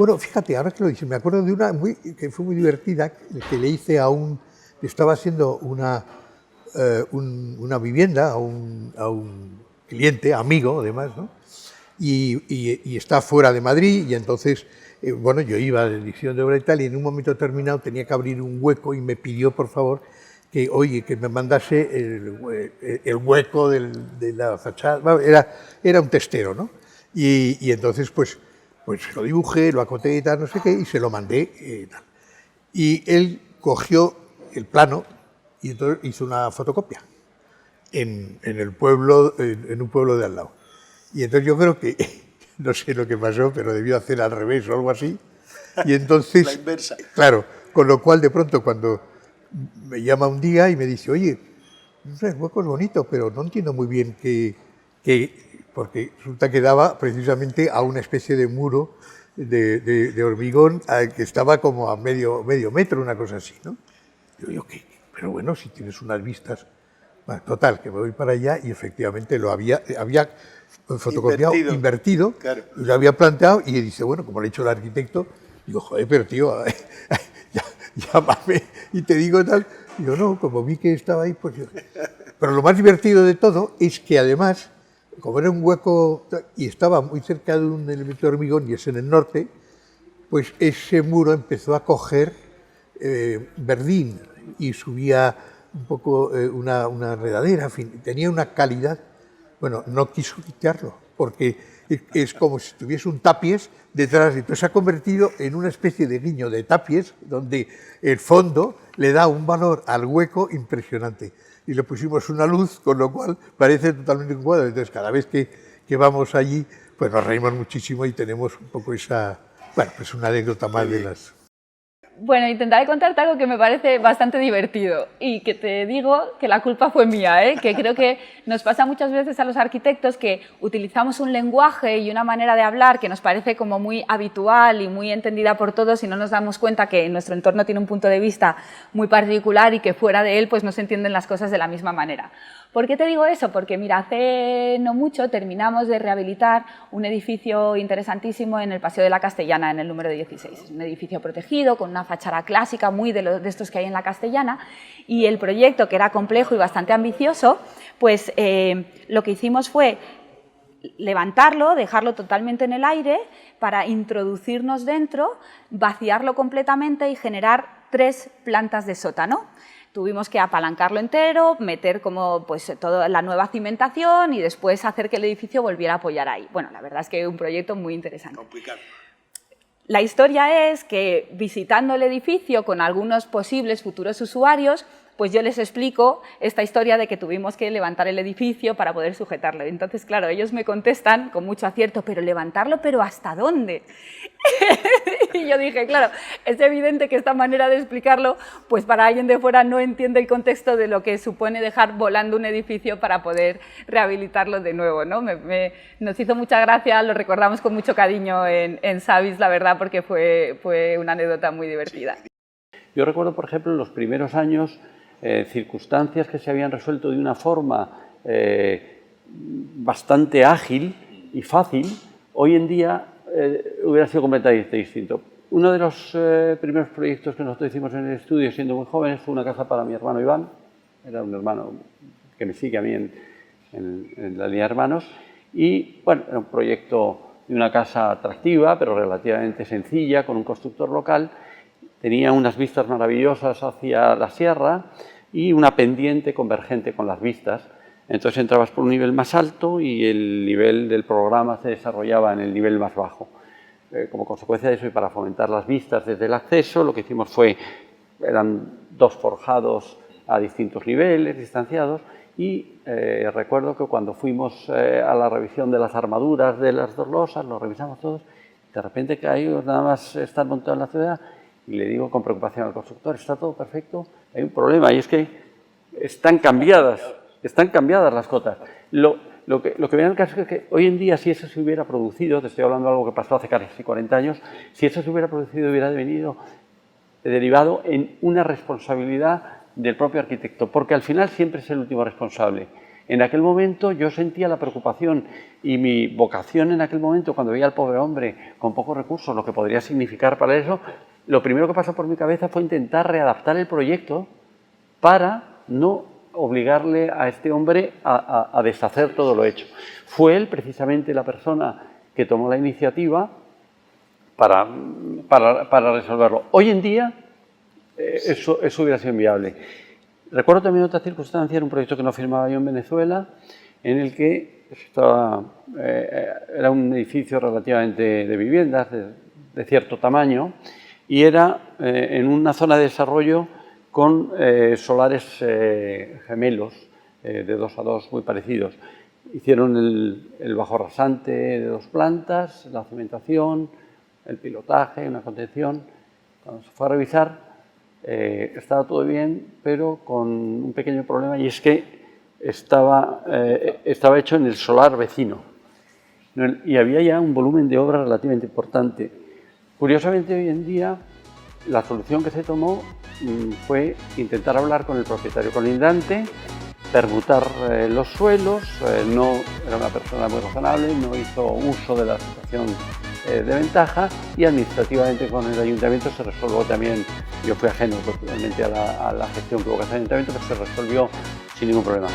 Bueno, fíjate, ahora que lo dices, me acuerdo de una que fue muy divertida, que le hice estaba haciendo una vivienda a un cliente, amigo además, ¿no? Y está fuera de Madrid, y entonces, bueno, yo iba a la dirección de obra y tal, y en un momento determinado tenía que abrir un hueco y me pidió, por favor, que, oye, que me mandase el hueco de la fachada. Bueno, era un testero, ¿no? Y entonces, pues lo dibujé, lo acoté y tal, no sé qué, y se lo mandé. Tal. Y él cogió el plano y entonces hizo una fotocopia en el pueblo, en un pueblo de al lado. Y entonces yo creo que, no sé lo que pasó, pero debió hacer al revés o algo así. Y entonces, la inversa. Claro, con lo cual de pronto cuando me llama un día y me dice, oye, el hueco es bonito, pero no entiendo muy bien porque resulta que daba precisamente a una especie de muro de hormigón que estaba como a medio metro, una cosa así, ¿no? Yo, ¿qué? Pero bueno, si tienes unas vistas... Bueno, total, que me voy para allá y efectivamente lo había fotocopiado, invertido, claro. Lo había planteado y dice, bueno, como lo ha hecho el arquitecto, digo, joder, pero tío, llámame y te digo tal. Digo, no, como vi que estaba ahí, pues yo... Pero lo más divertido de todo es que además, como era un hueco y estaba muy cerca de un elemento de hormigón y es en el norte, pues ese muro empezó a coger verdín y subía un poco una enredadera, en fin, tenía una calidad. Bueno, no quiso quitarlo, porque es como si tuviese un tapies detrás, entonces se ha convertido en una especie de guiño de tapies, donde el fondo le da un valor al hueco impresionante. Y le pusimos una luz, con lo cual parece totalmente un cuadro. Entonces, cada vez que vamos allí, pues nos reímos muchísimo y tenemos un poco esa... Bueno, pues una anécdota más de las... Bueno, intentaré contarte algo que me parece bastante divertido y que te digo que la culpa fue mía, ¿eh? Que creo que nos pasa muchas veces a los arquitectos que utilizamos un lenguaje y una manera de hablar que nos parece como muy habitual y muy entendida por todos y no nos damos cuenta que nuestro entorno tiene un punto de vista muy particular y que fuera de él pues no se entienden las cosas de la misma manera. ¿Por qué te digo eso? Porque mira, hace no mucho terminamos de rehabilitar un edificio interesantísimo en el Paseo de la Castellana, en el número 16. Es un edificio protegido con una fachada clásica, muy de estos que hay en la Castellana, y el proyecto, que era complejo y bastante ambicioso, pues lo que hicimos fue levantarlo, dejarlo totalmente en el aire para introducirnos dentro, vaciarlo completamente y generar 3 plantas de sótano. Tuvimos que apalancarlo entero, meter como pues toda la nueva cimentación y después hacer que el edificio volviera a apoyar ahí. Bueno, la verdad es que es un proyecto muy interesante. Complicado. La historia es que visitando el edificio con algunos posibles futuros usuarios, pues yo les explico esta historia de que tuvimos que levantar el edificio para poder sujetarlo. Entonces, claro, ellos me contestan con mucho acierto, pero levantarlo, ¿pero hasta dónde? Y yo dije, claro, es evidente que esta manera de explicarlo, pues para alguien de fuera no entiende el contexto de lo que supone dejar volando un edificio para poder rehabilitarlo de nuevo, ¿no? Nos hizo mucha gracia, lo recordamos con mucho cariño en Savis, la verdad, porque fue una anécdota muy divertida. Yo recuerdo, por ejemplo, en los primeros años, circunstancias que se habían resuelto de una forma bastante ágil y fácil. Hoy en día hubiera sido completamente distinto. Uno de los primeros proyectos que nosotros hicimos en el estudio, siendo muy jóvenes, fue una casa para mi hermano Iván. Era un hermano que me sigue a mí en la línea de hermanos. Y, bueno, era un proyecto de una casa atractiva, pero relativamente sencilla, con un constructor local. Tenía unas vistas maravillosas hacia la sierra y una pendiente convergente con las vistas. Entonces entrabas por un nivel más alto y el nivel del programa se desarrollaba en el nivel más bajo. Como consecuencia de eso y para fomentar las vistas desde el acceso, lo que hicimos eran 2 forjados a distintos niveles, distanciados, y recuerdo que cuando fuimos a la revisión de las armaduras de las 2 losas, lo revisamos todos, de repente que ahí nada más estar montado en la ciudad, y le digo con preocupación al constructor, está todo perfecto, hay un problema, y es que están cambiadas las cotas. Lo que viene al caso es que hoy en día, si eso se hubiera producido, te estoy hablando de algo que pasó hace casi 40 años, si eso se hubiera producido, hubiera derivado en una responsabilidad del propio arquitecto, porque al final siempre es el último responsable. En aquel momento yo sentía la preocupación y mi vocación en aquel momento, cuando veía al pobre hombre con pocos recursos, lo que podría significar para eso, lo primero que pasó por mi cabeza fue intentar readaptar el proyecto para no obligarle a este hombre a deshacer todo lo hecho. Fue él precisamente la persona que tomó la iniciativa para resolverlo. Hoy en día eso hubiera sido inviable. Recuerdo también otra circunstancia, era un proyecto que no firmaba yo en Venezuela, en el que era un edificio relativamente de viviendas de cierto tamaño y era en una zona de desarrollo con solares gemelos de 2 a 2 muy parecidos. Hicieron el bajo rasante de 2 plantas, la cimentación, el pilotaje, una contención. Cuando se fue a revisar estaba todo bien, pero con un pequeño problema, y es que estaba hecho en el solar vecino y había ya un volumen de obra relativamente importante. Curiosamente, hoy en día la solución que se tomó fue intentar hablar con el propietario colindante, permutar los suelos, no era una persona muy razonable, no hizo uso de la situación de ventaja, y administrativamente con el ayuntamiento se resolvió también. Yo fui ajeno totalmente a la gestión que hubo que hacer en el ayuntamiento, pero se resolvió sin ningún problema.